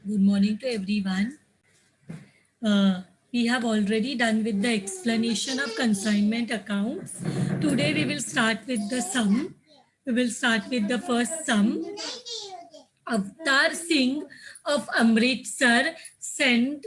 Good morning to everyone. We have already done with the explanation of consignment accounts. Today we will start with the sum. We will start with the first sum. Avtar Singh of Amritsar sent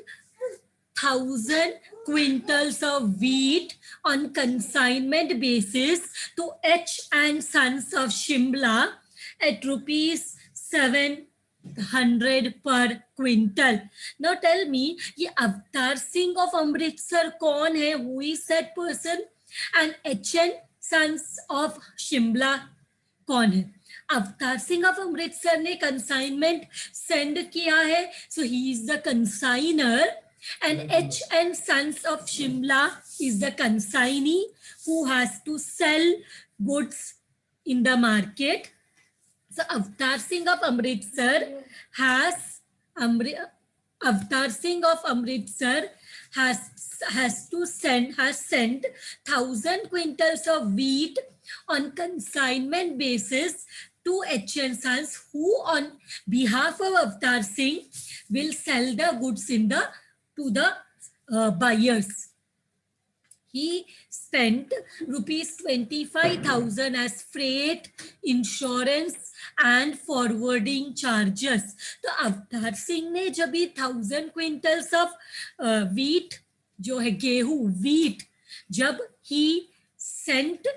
1,000 quintals of wheat on consignment basis to H and Sons of Shimla at rupees 700 per quintal. Now tell me, ये Avtar Singh of Amritsar कौन है? Who is that person? And H and Sons of Shimla कौन है? Avtar Singh of Amritsar ने consignment send किया है, so he is the consignor, and H and Sons of Shimla is the consignee who has to sell goods in the market. So Avtar Singh of Amritsar has Avtar Singh of Amritsar has sent 1,000 quintals of wheat on consignment basis to H and Sons, who on behalf of Avtar Singh will sell the goods to the buyers. He spent rupees 25,000 as freight, insurance and forwarding charges. तो अवतार सिंह ने जब ये 1,000 quintals of wheat जो है गेहूं wheat जब he sent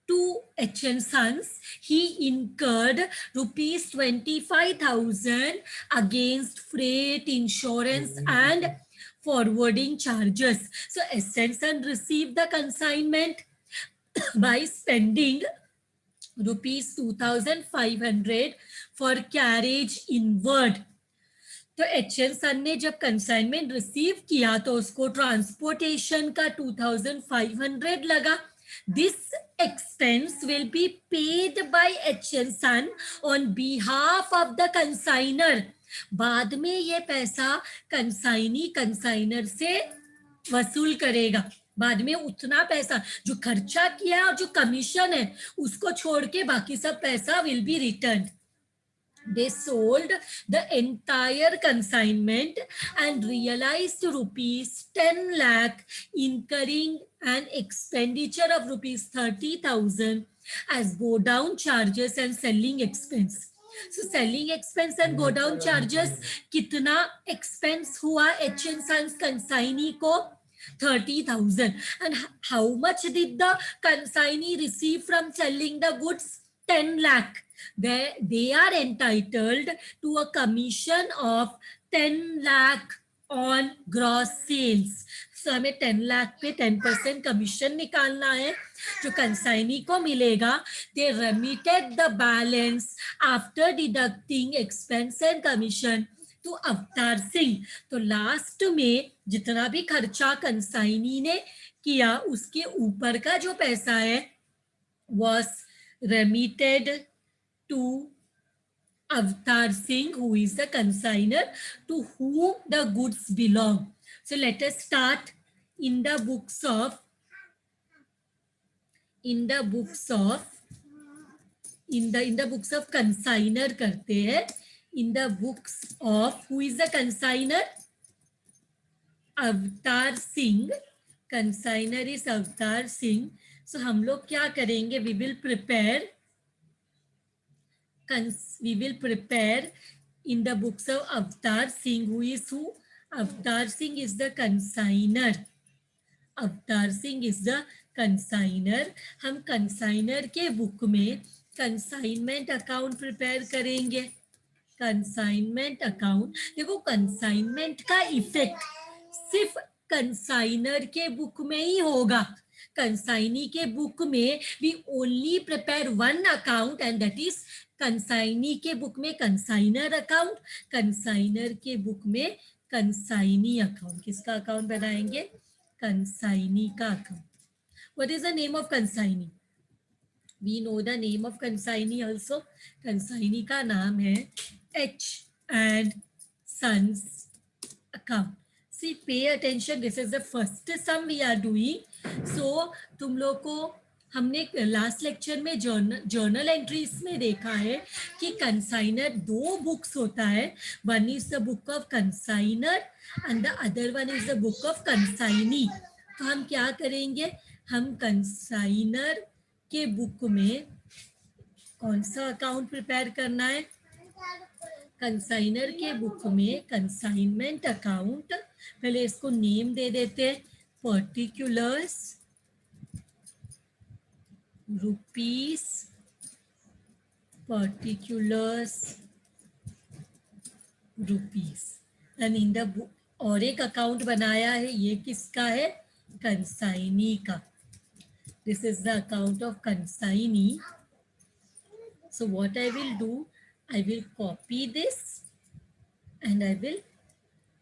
to H and Sons, he incurred rupees 25,000 against freight, insurance and forwarding charges. So Ascension received the consignment by spending rupees 2,500 for carriage inward. तो H N सन ने जब consignment receive किया तो उसको transportation का 2,500 लगा. This expense will be paid by H and Son on behalf of the consigner. बाद में ये पैसा कंसाइनी कंसाइनर से वसूल करेगा. बाद में उतना पैसा जो खर्चा किया और जो कमीशन है उसको छोड़ के बाकी सब पैसा will be return. They sold the entire consignment and realized rupees 10 lakh, incurring an expenditure of rupees 30,000 as go down charges and selling expense. So selling expense and go down charges, कितना expense हुआ H and Sons consignee को? 30,000. And how much did the consignee receive from selling the goods? 10 lakh. They are entitled to a commission of 10 lakh on gross sales. So हमें 10 लाख पे 10% commission निकालना है जो consignee को मिलेगा. They remitted the balance after deducting expense and commission to Avtar Singh. तो last में जितना भी खर्चा कंसाइनी ने किया उसके ऊपर का जो पैसा है was remitted to Avtar Singh, who is the consigner to whom the goods belong. So let us start in the books of consigner करते हैं. In the books of, who is the consigner? Avtar Singh. Consigner is Avtar Singh. So हम लोग क्या करेंगे? We will prepare in the books of Avtar Singh. Who is who? Avtar Singh is the consigner. Avtar Singh is the consigner. हम consigner के book में consignment account prepare करेंगे. consignment account. देखो consignment का इफेक्ट सिर्फ consignor के book में ही होगा. कंसाइनी के बुक में we only prepare one account and that is consignee के बुक में कंसाइनर अकाउंट, कंसाइनर के बुक में कंसाइनी अकाउंट. किसका अकाउंट बनाएंगे? कंसाइनी का account. What is the name of consignee? We know the name of consignee also. Consignee का नाम है H and sons account. See, pay attention. This is the first sum we are doing. So तुम लोग को हमने last lecture में journal entries में देखा है कि कंसाइनर दो बुक्स होता है, one is the book of consignor and the other one is the book of consignee. तो हम क्या करेंगे, हम कंसाइनर के बुक में कौन सा अकाउंट प्रिपेयर करना है, कंसाइनर के बुक में कंसाइनमेंट अकाउंट, पहले इसको नेम दे देते हैं, particulars rupees, particulars rupees and in the book. और एक अकाउंट बनाया है, ये किसका है, कंसाइनी का। This is the account of consignee. So what I will do, I will copy this and I will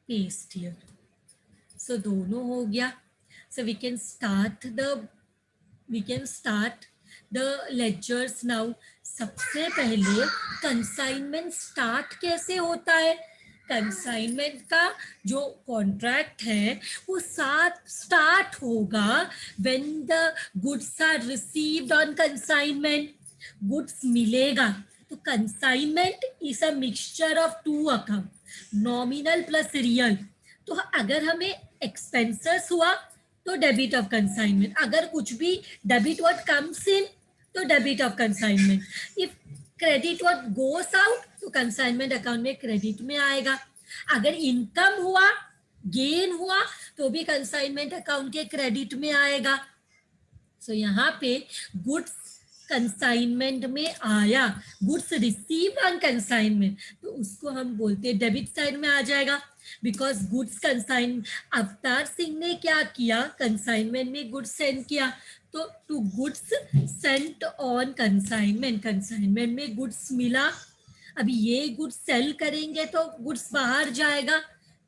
paste here. So दोनों हो गया। So we can start the ledgers now. सबसे पहले कंसाइनमेंट स्टार्ट कैसे होता है, consignment का जो कॉन्ट्रैक्ट है वो स्टार्ट होगा when the goods are received on consignment, goods मिलेगा। तो consignment is a mixture of two account, nominal plus real. तो अगर हमें एक्सपेंसेस हुआ तो डेबिट ऑफ कंसाइनमेंट, अगर कुछ भी डेबिट व्हाट कम्स इन तो debit of consignment, if credit what goes out तो कंसाइनमेंट अकाउंट में क्रेडिट में आएगा। अगर इनकम हुआ, गेन हुआ तो भी कंसाइनमेंट अकाउंट के क्रेडिट में आएगा। सो यहाँ पे गुड्स कंसाइनमेंट में आया, गुड्स रिसीव्ड ऑन कंसाइनमेंट, तो उसको हम बोलते हैं डेबिट साइड में आ जाएगा, because goods consign. Avtar Singh ने क्या किया, कंसाइनमेंट में गुड्स सेंड किया, तो to goods sent on consignment, consignment में गुड्स मिला। अभी ये गुड्स सेल करेंगे तो गुड्स बाहर जाएगा,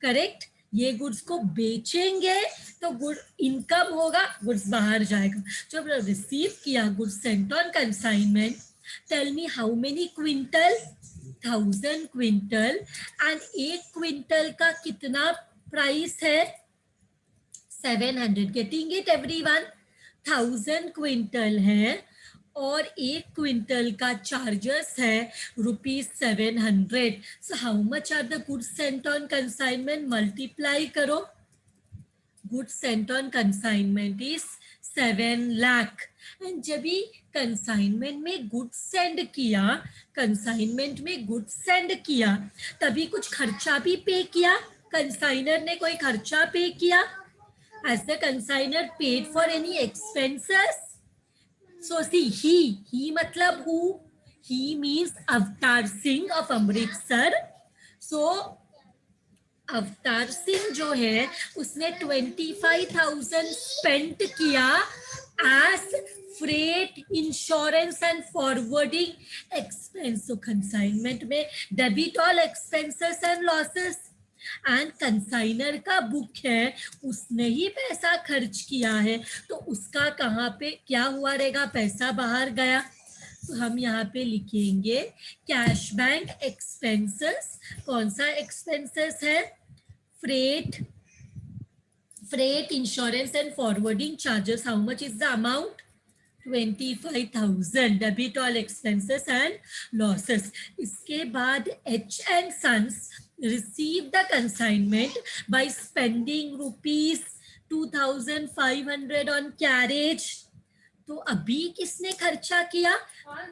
करेक्ट। ये गुड्स को बेचेंगे तो गुड इनकम होगा, गुड्स बाहर जाएगा। जब रिसीव किया goods sent on consignment, tell me how many quintal, 1000 quintal. And एक क्विंटल का कितना प्राइस है, 700। गेटिंग इट एवरीवन, 1000 क्विंटल है और एक क्विंटल का चार्जेस है ₹700। So how much are the goods sent on consignment, multiply करो, goods sent on consignment is 7 lakh. And जब भी कंसाइनमेंट में गुड्स सेंड किया, कंसाइनमेंट में गुड्स सेंड किया, तभी कुछ खर्चा भी पे किया, कंसाइनर ने कोई खर्चा पे किया। Has the consignor paid for any expenses? So see, he मतलब who? He means Avtar Singh of Amritsar. So Avtar Singh जो है उसने 25,000 स्पेंट किया as freight, insurance and forwarding expense। So consignment में debit all expenses and losses। And consignor का book है, उसने ही पैसा खर्च किया है, तो उसका कहाँ पे क्या हुआ रहेगा, पैसा बाहर गया। तो हम यहाँ पे लिखेंगे कैश बैंक एक्सपेंसेस। कौन सा एक्सपेंसेस है, freight, insurance and forwarding charges. How much is the amount, 25,000, debit all expenses and losses. इसके बाद H and sons receive the consignment by spending ₹2,500 on carriage। तो अभी किसने खर्चा किया,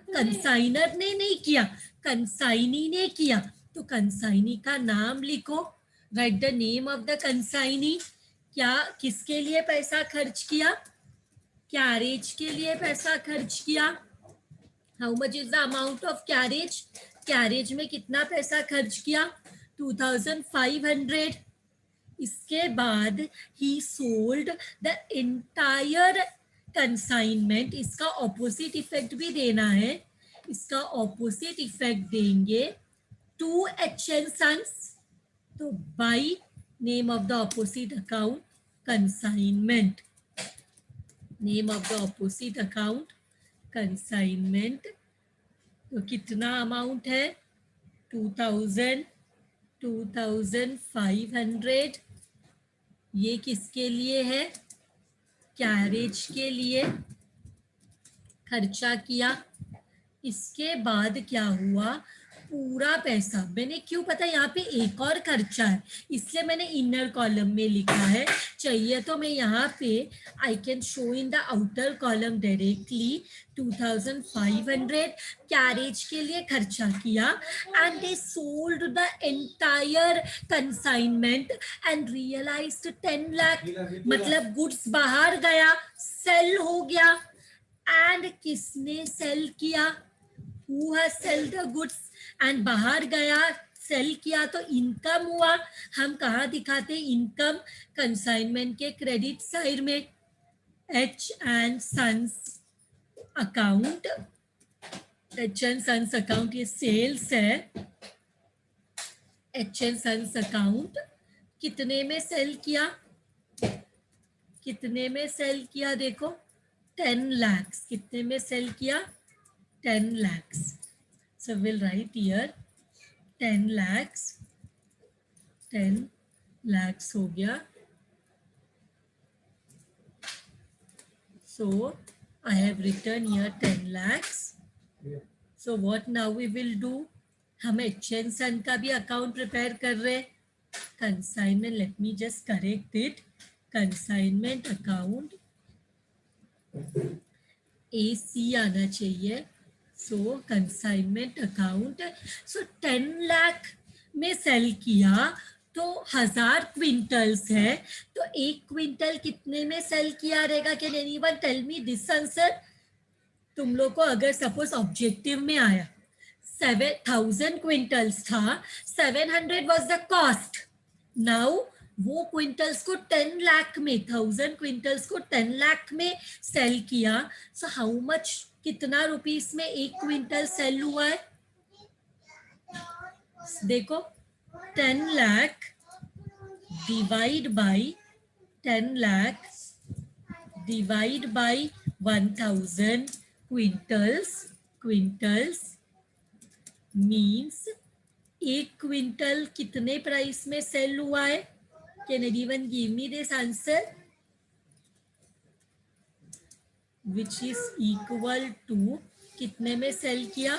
कंसाइनर ने नहीं किया, कंसाइनी ने किया। तो कंसाइनी का नाम लिखो, right the name of the consignee. क्या किसके लिए पैसा खर्च किया, कैरेज के लिए पैसा खर्च किया। How much is the amount of carriage, carriage में कितना पैसा खर्च किया, 2,500। इसके बाद ही सोल्ड द एंटायर कंसाइनमेंट। इसका ऑपोजिट इफेक्ट भी देना है, इसका ऑपोजिट इफेक्ट देंगे टू एच एन सन्स। तो by name of the opposite account consignment, name of the opposite account consignment. तो कितना अमाउंट है, 2,500। ये किसके लिए है, कैरेज के लिए। खर्चा किया। इसके बाद क्या हुआ, पूरा पैसा मैंने, क्यों पता, यहाँ पे एक और खर्चा है इसलिए मैंने इनर कॉलम में लिखा है। चाहिए तो मैं यहाँ पे I can show in the outer column directly 2500 carriage के लिए खर्चा किया, and they sold the entire consignment and realised 10 lakh, मतलब गुड्स बाहर गया, सेल हो गया। एंड किसने सेल किया, who has sell the goods, and बाहर गया, सेल किया तो इनकम हुआ। हम कहाँ दिखाते इनकम, कंसाइनमेंट के क्रेडिट साइड में, H and sons account, H and sons account, ये सेल्स है। एच एंड सन्स अकाउंट कितने में सेल किया, कितने में सेल किया, देखो 10 lakhs, कितने में सेल किया, 10 lakhs। So we'll write here 10 lakhs, 10 lakhs हो गया। So I have written here 10 lakhs. So what now we will do, हम एच एन सन का भी अकाउंट प्रिपेयर कर रहे हैं। Consignment, let me just correct it, consignment account AC आना चाहिए। सो कंसाइनमेंट अकाउंट, सो 10 लाख में सेल किया तो 1000 क्विंटल्स है, तो 1 क्विंटल कितने में सेल किया रहेगा, can anyone tell me this answer. तुम लोग को अगर सपोज ऑब्जेक्टिव में आया 7000 क्विंटल्स था, 700 वाज द कॉस्ट, नाउ वो क्विंटल्स को 10 लाख में, 1000 क्विंटल्स को 10 लाख में सेल किया। सो हाउ मच, कितना रुपीस में 1 क्विंटल सेल हुआ है, देखो 10 lakh divide by 10 lakh divide by 1000 quintals means 1 quintal कितने प्राइस में सेल हुआ है, can anyone give me this answer, which is equal to, कितने में सेल किया,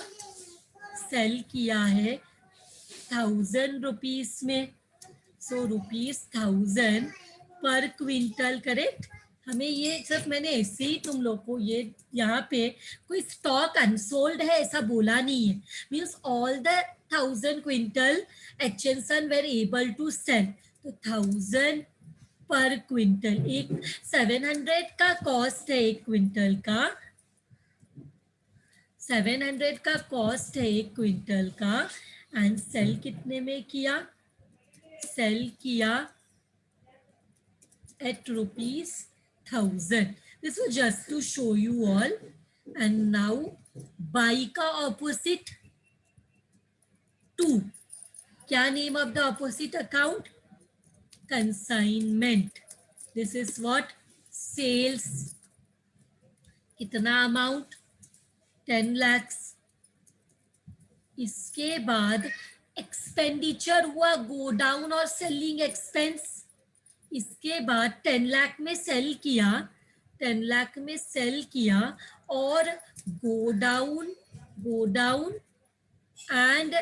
सेल किया है 1000 रुपीस में। सो ₹1000 पर क्विंटल, करेक्ट। हमें ये सिर्फ मैंने ऐसे ही तुम लोग को ये यहाँ पे कोई स्टॉक अनसोल्ड है ऐसा बोला नहीं है, means all the 1000 quintal H N son were able to sell, तो 1000 पर क्विंटल, एक 700 का कॉस्ट है एक क्विंटल का, 700 का कॉस्ट है एक क्विंटल का, एंड सेल कितने में किया, सेल किया at ₹1000. This was just to show you all. And now buy का opposite 2, क्या name of the opposite account, consignment. This is what, sales, कितना amount, 10 lakhs। इसके बाद एक्सपेंडिचर हुआ, गो डाउन और सेलिंग एक्सपेंस। इसके बाद 10 लाख में सेल किया, 10 लाख में सेल किया, और go down and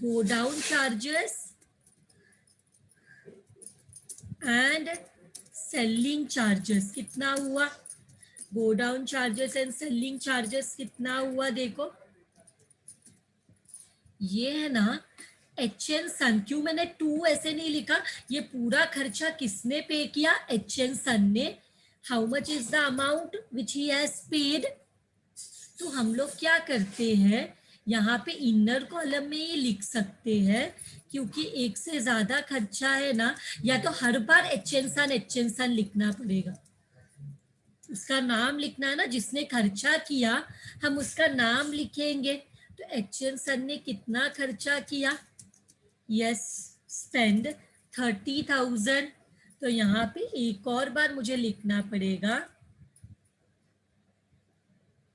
go down charges and selling charges कितना हुआ, go down charges and selling charges कितना हुआ, देखो ये है ना एच एन सन। क्यों मैंने 2 ऐसे नहीं लिखा, ये पूरा खर्चा किसने पे किया, एच एन सन ने। How much is the amount which he has paid. तो हम लोग क्या करते हैं, यहाँ पे इनर कॉलम में ही लिख सकते हैं, क्योंकि एक से ज्यादा खर्चा है ना, या तो हर बार एच एन सन लिखना पड़ेगा, उसका नाम लिखना है ना, जिसने खर्चा किया हम उसका नाम लिखेंगे। तो एच एन सन ने कितना खर्चा किया, यस स्पेंड 30,000। तो यहाँ पे एक और बार मुझे लिखना पड़ेगा,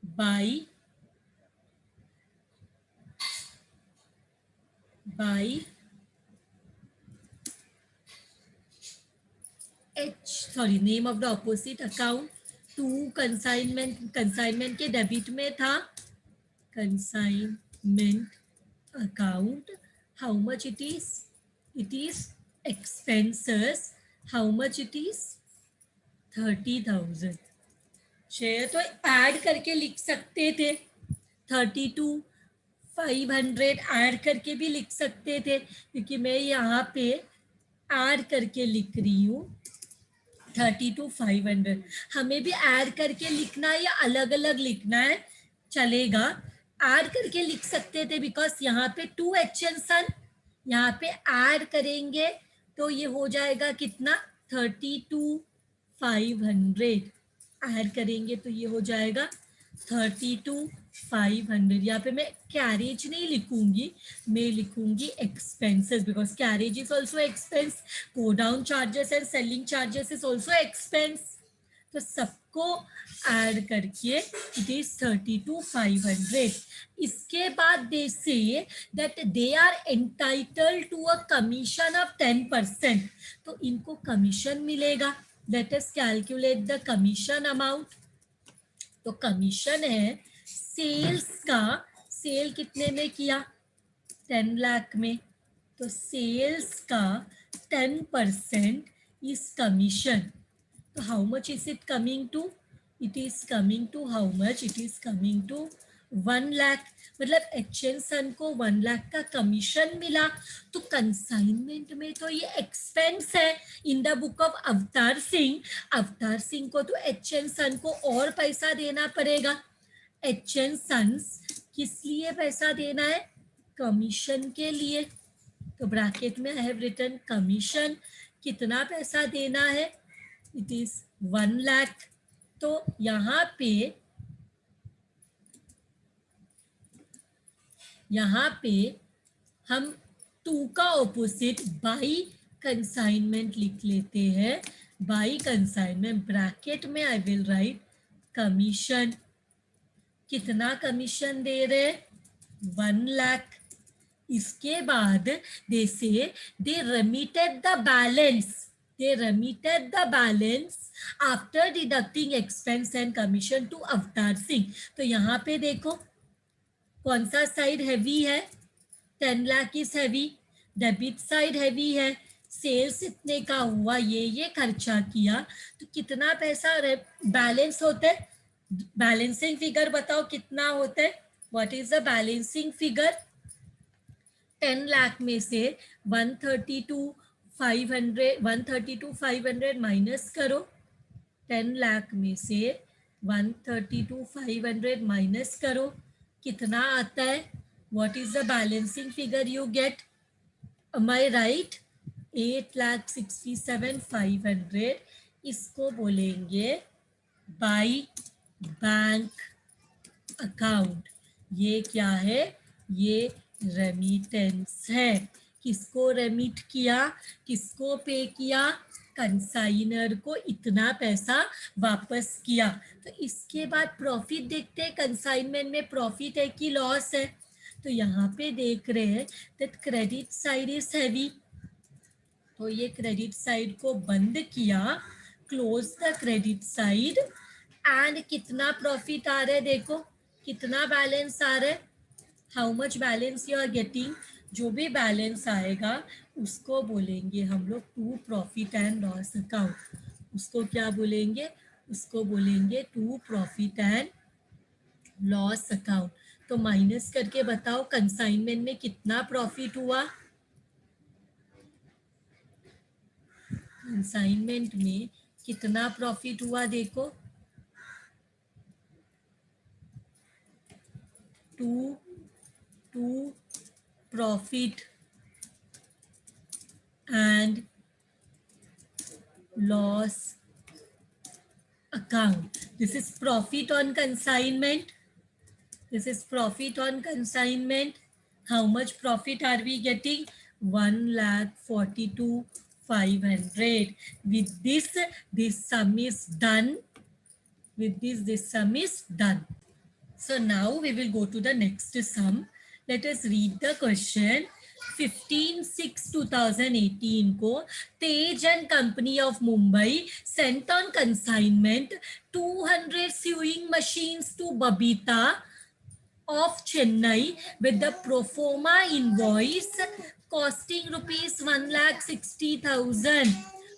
by H, sorry, name of the opposite account to consignment के डेबिट में था, consignment account. How much it is? It is expenses. How much it is? 30,000. Share तो ऐड करके लिख सकते थे, 32,500 ऐड करके भी लिख सकते थे, क्योंकि मैं यहाँ पे ऐड करके लिख रही हूँ 32,500. हमें भी ऐड करके लिखना है या अलग अलग लिखना है, चलेगा. ऐड करके लिख सकते थे बिकॉज यहाँ पे 2 HN सन, यहाँ पे ऐड करेंगे तो ये हो जाएगा कितना, 32,500. ऐड करेंगे तो ये हो जाएगा 32,500. यहाँ पे मैं कैरेज नहीं लिखूंगी, मैं लिखूंगी expenses, because carriage is also expense, go down charges and selling charges is also expense. तो सबको ऐड करके इट इज 32,500. इसके बाद they say that they are entitled to a commission of 10%. तो इनको कमीशन मिलेगा. Let us calculate the commission amount. तो commission है सेल्स का, सेल कितने में किया, 10 लाख में, तो सेल्स का 10% इज कमीशन. तो how much is it coming to, it is coming to how much, it is coming to 1 lakh. मतलब HN सन को 1 लाख का कमीशन मिला. तो कंसाइनमेंट में तो ये एक्सपेंस है in the book of Avtar Singh. Avtar Singh को तो HN सन को और पैसा देना पड़ेगा. HN सन्स किस लिए पैसा देना है, कमीशन के लिए. तो ब्रैकेट में आई हैव रिटन कमीशन. कितना पैसा देना है, इट इज 1 लाख. तो यहाँ पे हम 2 का ऑपोजिट बाई कंसाइनमेंट लिख लेते हैं. बाई कंसाइनमेंट ब्रैकेट में आई विल राइट कमीशन. कितना कमीशन दे रहे, 1 लाख. इसके बाद दे से दे remitted the balance. They remitted the balance after deducting expense and commission to Avtar Singh. तो यहाँ पे देखो कौन सा साइड हैवी है, 10 lakh is heavy. Debit side heavy है, सेल्स इतने का हुआ, ये खर्चा किया. तो कितना पैसा बैलेंस होता है, बैलेंसिंग फिगर बताओ कितना होता है. What is the balancing figure, 10 lakh में से 132,500 माइनस करो. 10 लाख में से 132,500 माइनस करो, कितना आता है, what is the balancing figure you get, am I right, 8,67,500. इसको बोलेंगे बाई बैंक अकाउंट. ये क्या है, ये रेमिटेंस है. किसको रेमिट किया, किसको पे किया, कंसाइनर को इतना पैसा वापस किया. तो इसके बाद प्रॉफिट देखते हैं, कंसाइनमेंट में प्रॉफिट है कि लॉस है. तो यहाँ पे देख रहे हैं that credit side is heavy. तो ये क्रेडिट साइड को बंद किया, close the credit side. And कितना प्रॉफिट आ रहा है, देखो कितना बैलेंस आ रहा है, how much balance you are getting. जो भी बैलेंस आएगा उसको बोलेंगे हम लोग to profit and loss account. उसको क्या बोलेंगे, उसको बोलेंगे to profit and loss account. तो माइनस करके बताओ कंसाइनमेंट में कितना प्रॉफिट हुआ, कंसाइनमेंट में कितना प्रॉफिट हुआ, देखो to profit and loss account. This is profit on consignment. This is profit on consignment. How much profit are we getting, 1,42,500. With this sum is done. With this sum is done. So now we will go to the next sum. Let us read the question. 15/6/2018 को Tej and company of Mumbai sent on consignment 200 sewing machines to Babita of Chennai with the pro forma invoice costing rupees 1,60,000.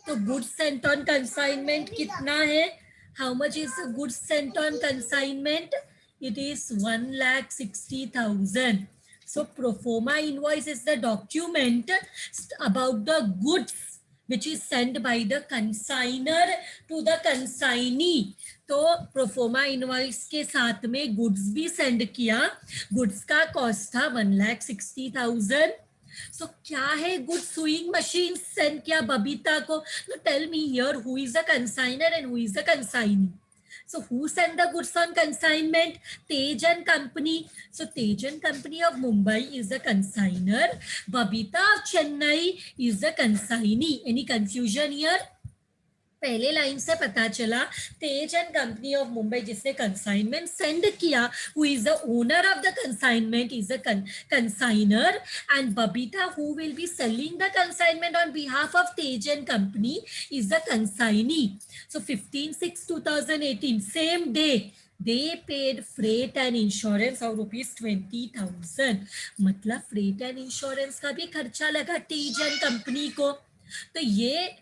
तो goods sent on consignment कितना है? How much is the goods sent on consignment? It is 1,60,000. So pro forma invoice is the document about the goods which is sent by the consigner to the consignee. तो proforma invoice के साथ में goods भी send किया. Goods का cost था 1,60,000. सो क्या है गुड सुइंग मशीन सेंड किया बबीता को. Tell me here who is the consignor and who is the consignee. So who sent the goods on consignment? Tej and Company. So Tej and Company of Mumbai is the consigner. Babita of Chennai is the consignee. Any confusion here? पहले line से पता चला Tej and company of Mumbai जिसने consignment send किया, who is the owner of the consignment is the consignor, and Babita who will be selling the consignment on behalf of Tej and company is the consignee. So 15/6/2018 same day they paid freight and insurance of ₹20,000. मतलब freight and insurance का भी खर्चा लगा तेज and company को. तो ये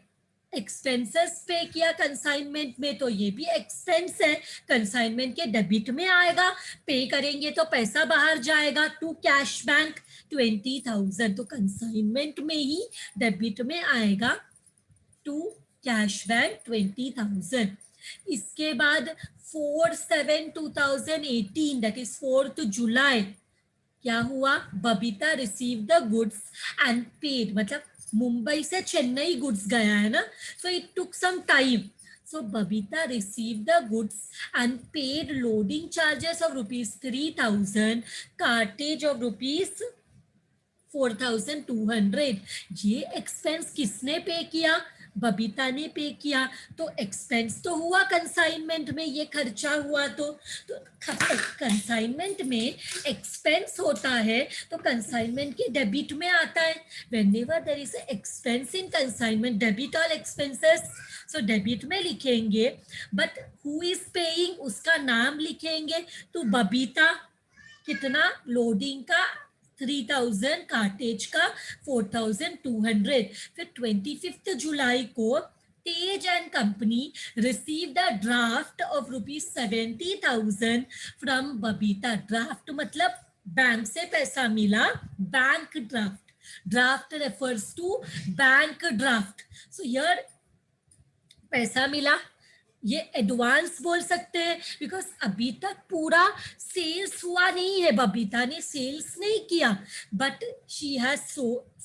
expenses पे किया कंसाइनमेंट में, तो ये भी एक्सपेंस है, कंसाइनमेंट के डेबिट में आएगा. पे करेंगे तो पैसा बाहर जाएगा टू कैश बैंक 20,000. तो कंसाइनमेंट में ही डेबिट में आएगा टू कैश बैंक 20,000. इसके बाद 4/7/2018 दैट इज 4th जुलाई क्या हुआ? Babita receive the goods and paid. मतलब मुंबई से चेन्नई गुड्स गया है ना, so it took some time. So Babita receive the goods and paid loading charges of ₹3,000, cartage of ₹4,200. ये एक्सपेंस किसने पे किया? बबीता ने पे किया. तो एक्सपेंस तो हुआ कंसाइनमेंट में, ये खर्चा हुआ. तो कंसाइनमेंट में एक्सपेंस होता है तो कंसाइनमेंट के डेबिट में आता है. Whenever there is expense in consignment, debit all expenses, so debit में लिखेंगे. बट हु इज पेइंग उसका नाम लिखेंगे. तो बबीता कितना? लोडिंग का 3,000, कार्टेज का 4,200. फिर 25 जुलाई को Tej and company receive the draft of ₹70,000 from Babita. Draft मतलब बैंक से पैसा मिला, bank draft. Draft refers to bank draft. So here पैसा मिला, ये एडवांस बोल सकते हैं बिकॉज अभी तक पूरा सेल्स हुआ नहीं है, बबीता ने सेल्स नहीं किया. But she has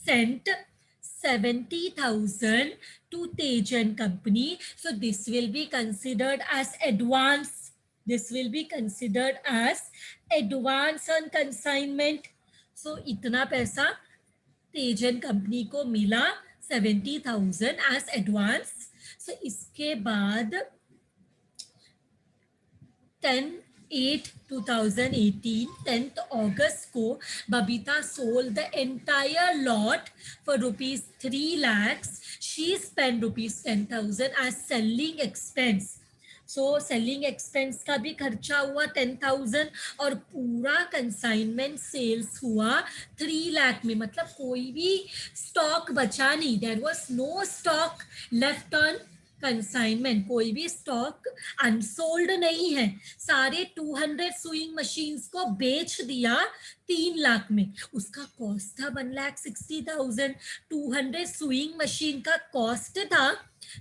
sent 70,000 to Tej and Company. So this will be considered as advance. This will be considered as advance on consignment. So इतना पैसा Tej and Company को मिला 70,000 as advance. So इसके बाद 10/8/2018, 10th August को Babita sold the entire lot for ₹3 lakhs. She spent ₹10,000 as selling expense. So selling expense का भी खर्चा हुआ 10,000 और पूरा कंसाइनमेंट सेल्स हुआ 3 लाख में. मतलब कोई भी स्टॉक बचा नहीं. There was no stock left on consignment. कोई भी स्टॉक अनसोल्ड नहीं है. सारे 200 सुइंग मशीन्स को बेच दिया 3 लाख में. उसका कॉस्ट था 1,60,000. 200 सुइंग मशीन का कॉस्ट था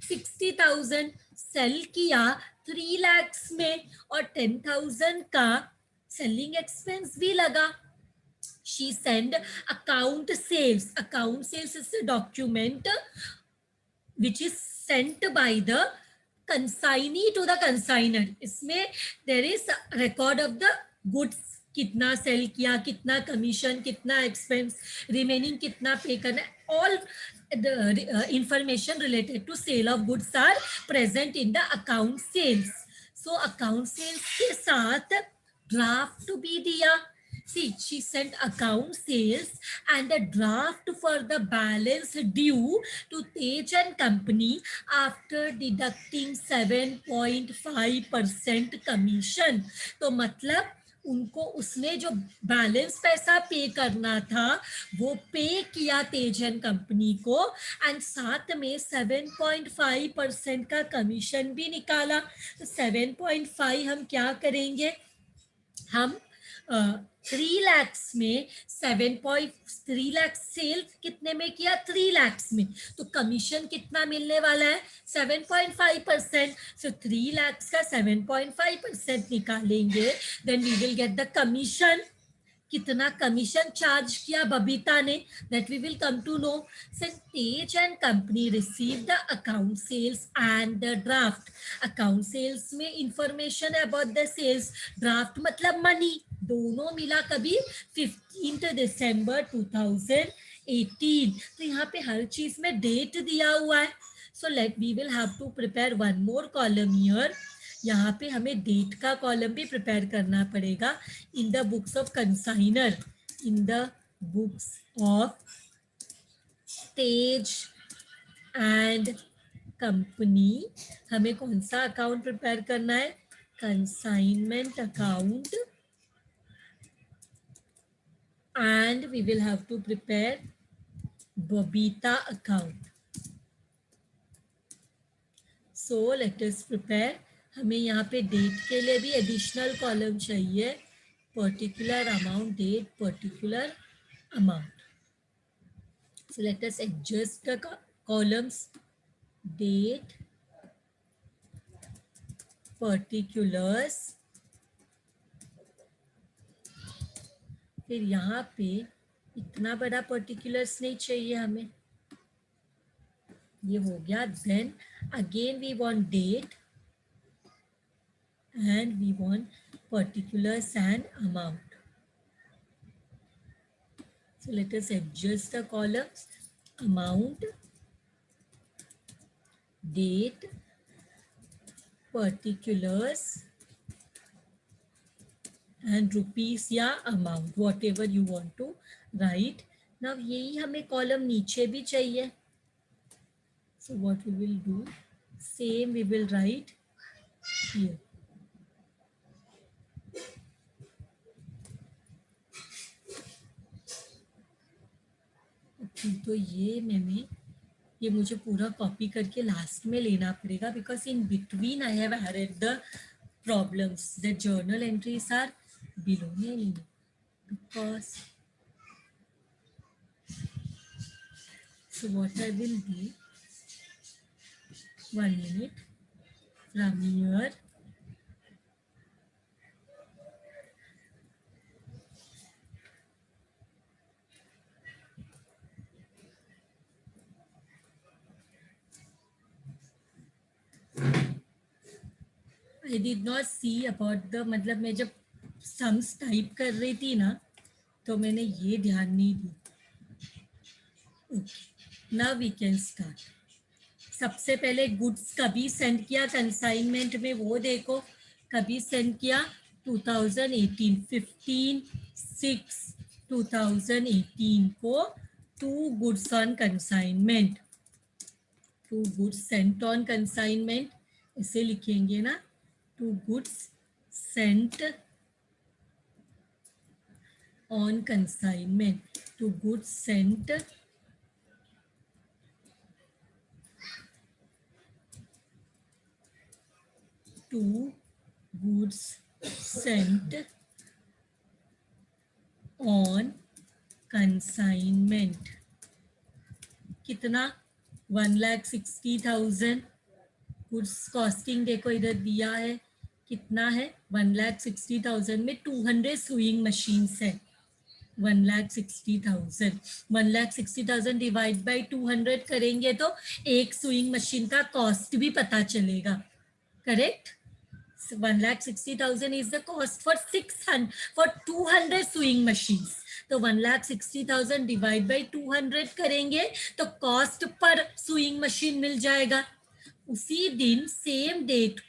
60,000. सेल किया 3 lakhs में और 10,000 का सेलिंग एक्सपेंस भी लगा. She sent account sales. Account sales is a document which is sent by the consignee to the consigner. इसमें there is record of the goods. कितना सेल किया, कितना कमीशन, कितना एक्सपेंस, रिमेनिंग कितना पे करना, all the information related to sale of goods are present in the account sales. So account sales के साथ ड्राफ्ट भी दिया. See, she sent account sales and a draft for the balance due to Tej and Company after deducting 7.5% commission. तो मतलब उनको उसने जो balance पैसा पे करना था वो पे किया तेज एंड कंपनी को एंड साथ में 7.5% का कमीशन भी निकाला. तो 7.5 हम क्या करेंगे, हम 3 lakhs में 7.3 लाख सेल कितने में किया, 3 lakhs में, तो कमीशन कितना मिलने वाला है 7.5%. सो 3 lakhs का 7.5% निकालेंगे, then we will get the commission. कितना कमीशन चार्ज किया बबीता ने, that we will come to know. Since Tej and company receive the account sales and the draft. Account sales में information about the sales, draft मतलब money, दोनों मिला कभी 15 दिसंबर 2018. तो यहाँ पे हर चीज में डेट दिया हुआ है. So let we will have to prepare one more column here. यहाँ पे हमें डेट का कॉलम भी प्रिपेयर करना पड़ेगा. In the books of consignor, in the books of Tej and company हमें कौन सा अकाउंट प्रिपेयर करना है, consignment account, and we will have to prepare Babita account. So let us prepare. हमें यहाँ पे डेट के लिए भी एडिशनल कॉलम चाहिए, particular amount, date particular amount. So let us adjust the columns, date, particulars. फिर यहाँ पे इतना बड़ा पर्टिकुलर्स नहीं चाहिए हमें, ये हो गया. Then again we want date and we want particulars and amount. So let us adjust the columns, amount, date, particulars and rupees या amount, whatever you want to write. Now यही हमें कॉलम नीचे भी चाहिए. So what we will do, same we will write here. तो ये मुझे पूरा कॉपी करके लास्ट में लेना पड़ेगा, because in between I have added the problems. The journal entries are below, नहीं because. So what I will do, 1 minute, from here I did not see about the, मतलब मैं जब सम्स टाइप कर रही थी ना तो मैंने ये ध्यान नहीं दी. Okay, now we can start. सबसे पहले गुड्स कभी सेंड किया कंसाइनमेंट में, वो देखो कभी सेंड किया 2018, 15/6/2018 को 2 goods on consignment, 2 goods sent on consignment, इसे लिखेंगे ना, 2 goods sent on consignment, 2 goods sent on consignment. कितना, 1,60,000. गुड्स कॉस्टिंग देखो इधर दिया है, कितना है 1,60,000 में 200 सुइंग मशीन्स है. 1,60,000, 1,60,000 डिवाइड बाई 200 करेंगे तो एक सुइंग मशीन का कॉस्ट भी पता चलेगा. Correct. 1,60,000 is the cost for 200 sewing machines. तो 1,60,000 डिवाइड बाई 200 करेंगे तो कॉस्ट पर सुइंग मशीन मिल जाएगा. उसी दिन सेम डेट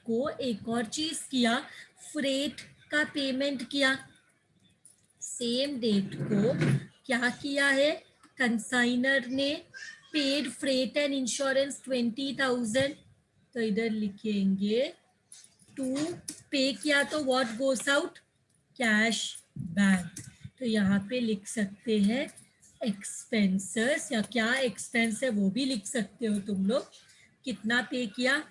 को एक और चीज किया, फ्रेट का पेमेंट किया, सेम डेट को क्या किया है, कंसाइनर ने पेड फ्रेट एंड इंश्योरेंस 20,000, तो इधर लिखेंगे टू पे किया तो what goes out, cash back. तो यहाँ पे लिख सकते हैं एक्सपेंसेस, या क्या एक्सपेंस है वो भी लिख सकते हो तुम लोग। कितना पे किया,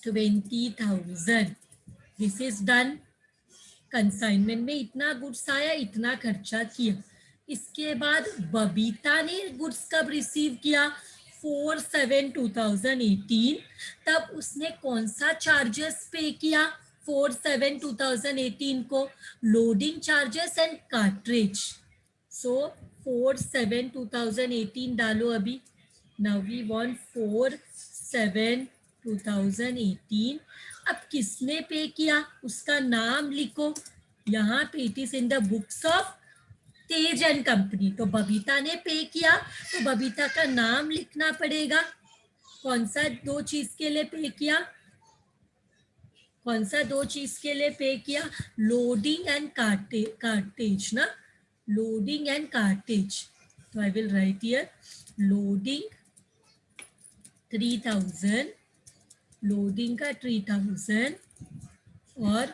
20,000, दिस इज डन। कंसाइनमेंट में इतना गुड्स आया, इतना खर्चा किया। इसके बाद बबीता ने गुड्स कब रिसीव किया, 4/7/2018। तब उसने कौन सा चार्जेस पे किया 4/7/2018 को, loading charges and cartridge. So 4/7/2018 डालो अभी। Now we want 4/7/2018। अब किसने पे किया उसका नाम लिखो, यहाँ पे it is in the books of Tej and company. तो बबीता ने पे किया तो बबीता का नाम लिखना पड़ेगा। कौन सा दो चीज के लिए पे किया, कौन सा दो चीज के लिए पे किया, लोडिंग एंड कार्टेज ना, लोडिंग एंड कार्टेज। तो I will write here loading 3,000, loading का 3,000 और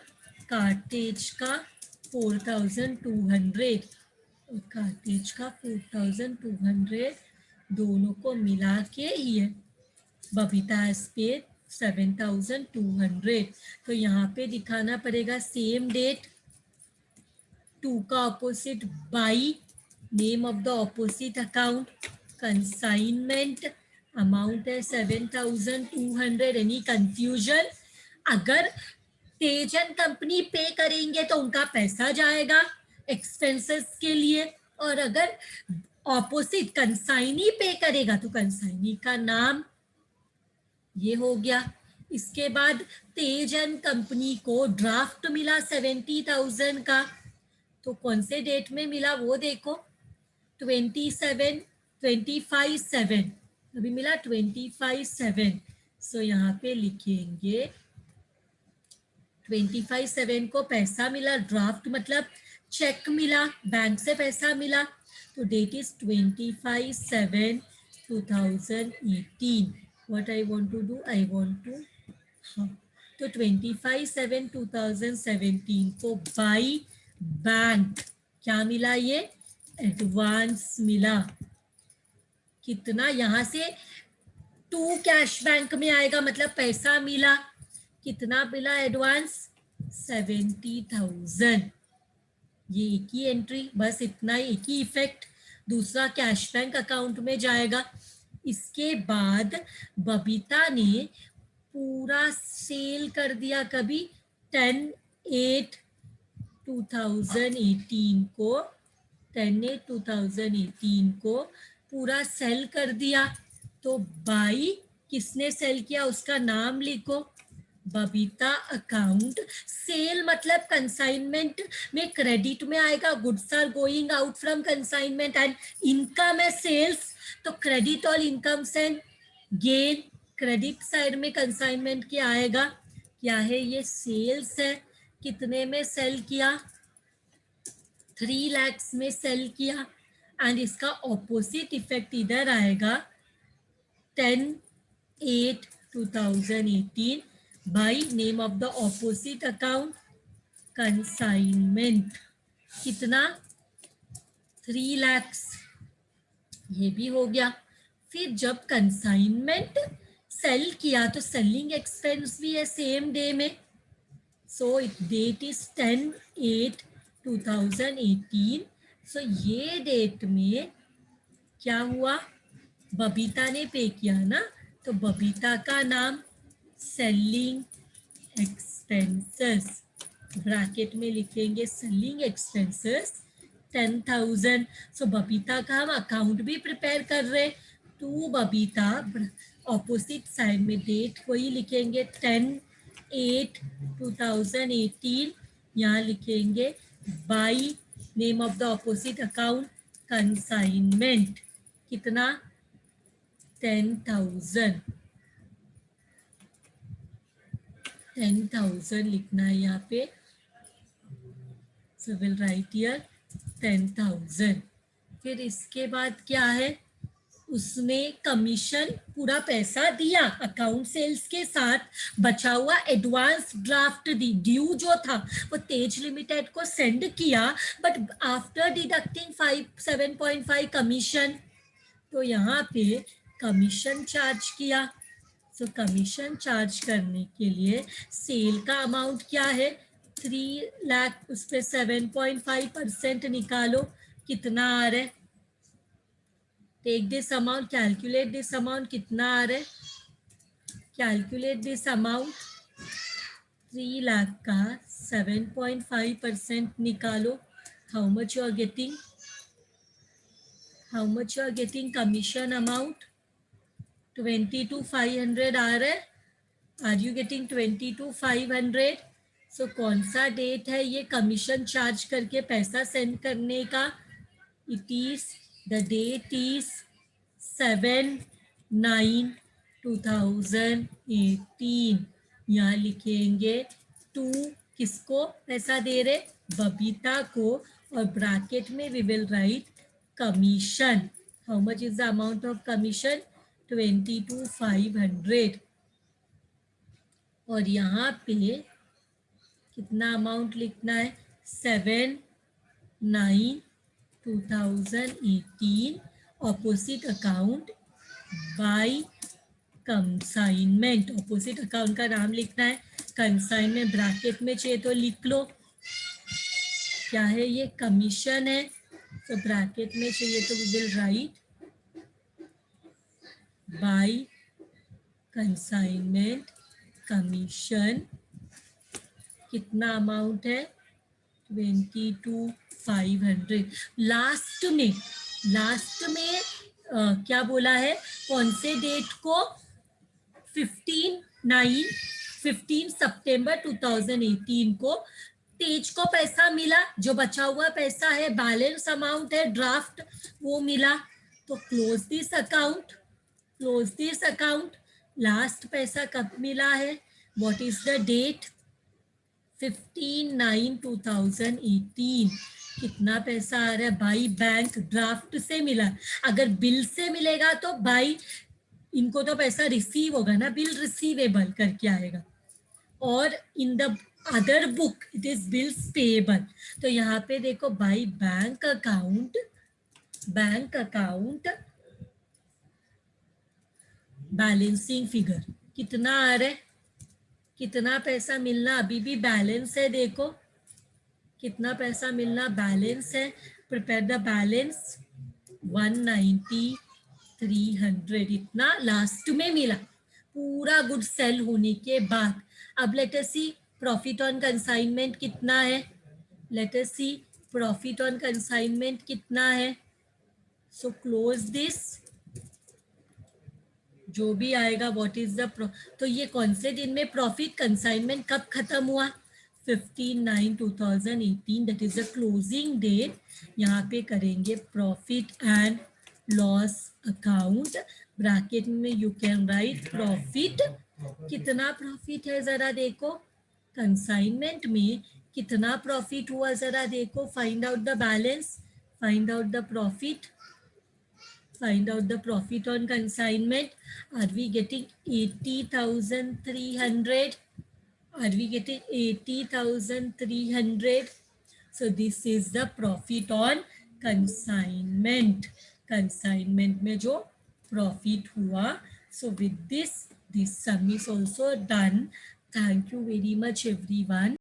कार्टेज का 4,200, और कार्टेज का 4,200, दोनों को मिला के ही है बबीता हैज पेड 7,200। तो यहाँ पे दिखाना पड़ेगा सेम डेट, टू का opposite by, name of the opposite account, consignment, amount है 7,200। एनी कंफ्यूजन, अगर तेज एंड कंपनी पे करेंगे तो उनका पैसा जाएगा एक्सपेंसेस के लिए, और अगर ऑपोजिट कंसाइनी पे करेगा तो कंसाइनी का नाम, ये हो गया। इसके बाद तेज एंड कंपनी को ड्राफ्ट मिला 70,000 का, तो कौन से डेट में मिला वो देखो, 25/7 अभी मिला 25/7। सो यहाँ पे लिखेंगे 25/7 को पैसा मिला, ड्राफ्ट मतलब चेक मिला, बैंक से पैसा मिला, तो date is 25/7/2018। What I want to do, I want to, हाँ, तो 25/7/2017 को बाई बैंक क्या मिला, ये एडवांस मिला। कितना, यहाँ से टू कैश बैंक में आएगा, मतलब पैसा मिला, कितना मिला एडवांस, 70,000। ये एक ही एंट्री, बस इतना ही, एक ही इफेक्ट, दूसरा कैश बैंक अकाउंट में जाएगा। इसके बाद बबीता ने पूरा सेल कर दिया कभी, 10/8/2018 को, 10/8/2018 को पूरा सेल कर दिया। तो बाई किसने सेल किया उसका नाम लिखो, बबीता अकाउंट। सेल मतलब कंसाइनमेंट में क्रेडिट में आएगा, goods are going out from consignment, and income है सेल्स, तो क्रेडिट और इनकम से गेन, क्रेडिट साइड में कंसाइनमेंट क्या आएगा, क्या है ये सेल्स है, कितने में सेल किया, 3 लाख में सेल किया, एंड इसका ऑपोजिट इफेक्ट इधर आएगा 10/8/2018 by name of the opposite account consignment, कितना 3 लाख, ये भी हो गया। फिर जब कंसाइनमेंट सेल किया तो सेलिंग एक्सपेंस भी है सेम डे में, सो डेट इज 10/8/2018। सो ये डेट में क्या हुआ, बबीता ने पे किया ना, तो बबीता का नाम सेलिंग एक्सपेंसेस, ब्रैकेट में लिखेंगे सेलिंग एक्सपेंसेस 10,000। सो बबीता का हम अकाउंट भी प्रिपेयर कर रहे, टू बबीता, ऑपोजिट साइड में डेट वही लिखेंगे 10/8/2018, यहाँ लिखेंगे by name of the opposite account consignment, कितना 10,000। 10,000 लिखना है यहाँ पे, सो विल राइट हियर 10,000। फिर इसके बाद क्या है, उसने कमीशन पूरा पैसा दिया अकाउंट सेल्स के साथ, बचा हुआ एडवांस ड्राफ्ट दी ड्यू जो था वो तेज लिमिटेड को सेंड किया, बट आफ्टर डिडक्टिंग 7.5 कमीशन, तो यहाँ पे कमीशन चार्ज किया। सो कमीशन चार्ज करने के लिए सेल का अमाउंट क्या है, 3 लाख, उस पर 7.5% निकालो, कितना आ रहा है, take this amount, calculate this amount, कितना आ रहा है, कैलकुलेट दिस अमाउंट, 3 लाख का 7.5% निकालो, how much you are getting, how much you are getting commission amount, 22,500 आ रहा है, आर यू गेटिंग 22,500। सो कौन सा डेट है ये कमीशन चार्ज करके पैसा सेंड करने का, it is the date is 7/9/2018। यहाँ लिखेंगे टू, किसको पैसा दे रहे, बबीता को, और ब्रैकेट में we will write commission, how much is the amount of commission, 22,500। और यहाँ पे कितना अमाउंट लिखना है, 7/9/2018, opposite account by consignment, opposite account का नाम लिखना है, कंसाइनमेंट ब्रैकेट में चाहिए तो लिख लो, क्या है ये कमीशन है, तो ब्रैकेट में चाहिए तो we will write by consignment commission, कितना अमाउंट है, 22,500। लास्ट में क्या बोला है, कौन से डेट को, 15 सितंबर 2018 को तेज को पैसा मिला, जो बचा हुआ पैसा है, बैलेंस अमाउंट है, ड्राफ्ट वो मिला, तो close this account, close this account. Last पैसा कब मिला है, व्हाट इज द डेट, 15/9/2018। कितना पैसा आ रहा है, बाई बैंक ड्राफ्ट से मिला, अगर बिल से मिलेगा तो बाई, इनको तो पैसा रिसीव होगा ना, बिल रिसीवेबल करके आएगा, और in the other book it is bills payable. तो यहाँ पे देखो by bank account, bank account balancing figure कितना आ रहा है, कितना पैसा मिलना, अभी भी बैलेंस है, देखो कितना पैसा मिलना, बैलेंस है, प्रिपेयर द बैलेंस 190,300, इतना लास्ट में मिला पूरा गुड सेल होने के बाद। अब let us see profit on consignment कितना है, let us see profit on consignment कितना है, सो क्लोज दिस, जो भी आएगा व्हाट इज द, तो ये कौन से दिन में प्रॉफिट कंसाइनमेंट कब खत्म हुआ, 15/9/2018, that is the closing date. यहाँ पे करेंगे profit and loss account, bracket में यू कैन राइट प्रॉफिट, कितना प्रॉफिट है जरा देखो, कंसाइनमेंट में कितना प्रॉफिट हुआ जरा देखो, find out the balance, find out the profit, find out the profit on consignment. Are we getting 80,300? Are we getting 80,300? So this is the profit on consignment. Consignment में जो profit हुआ. So with this sum is also done. Thank you very much everyone.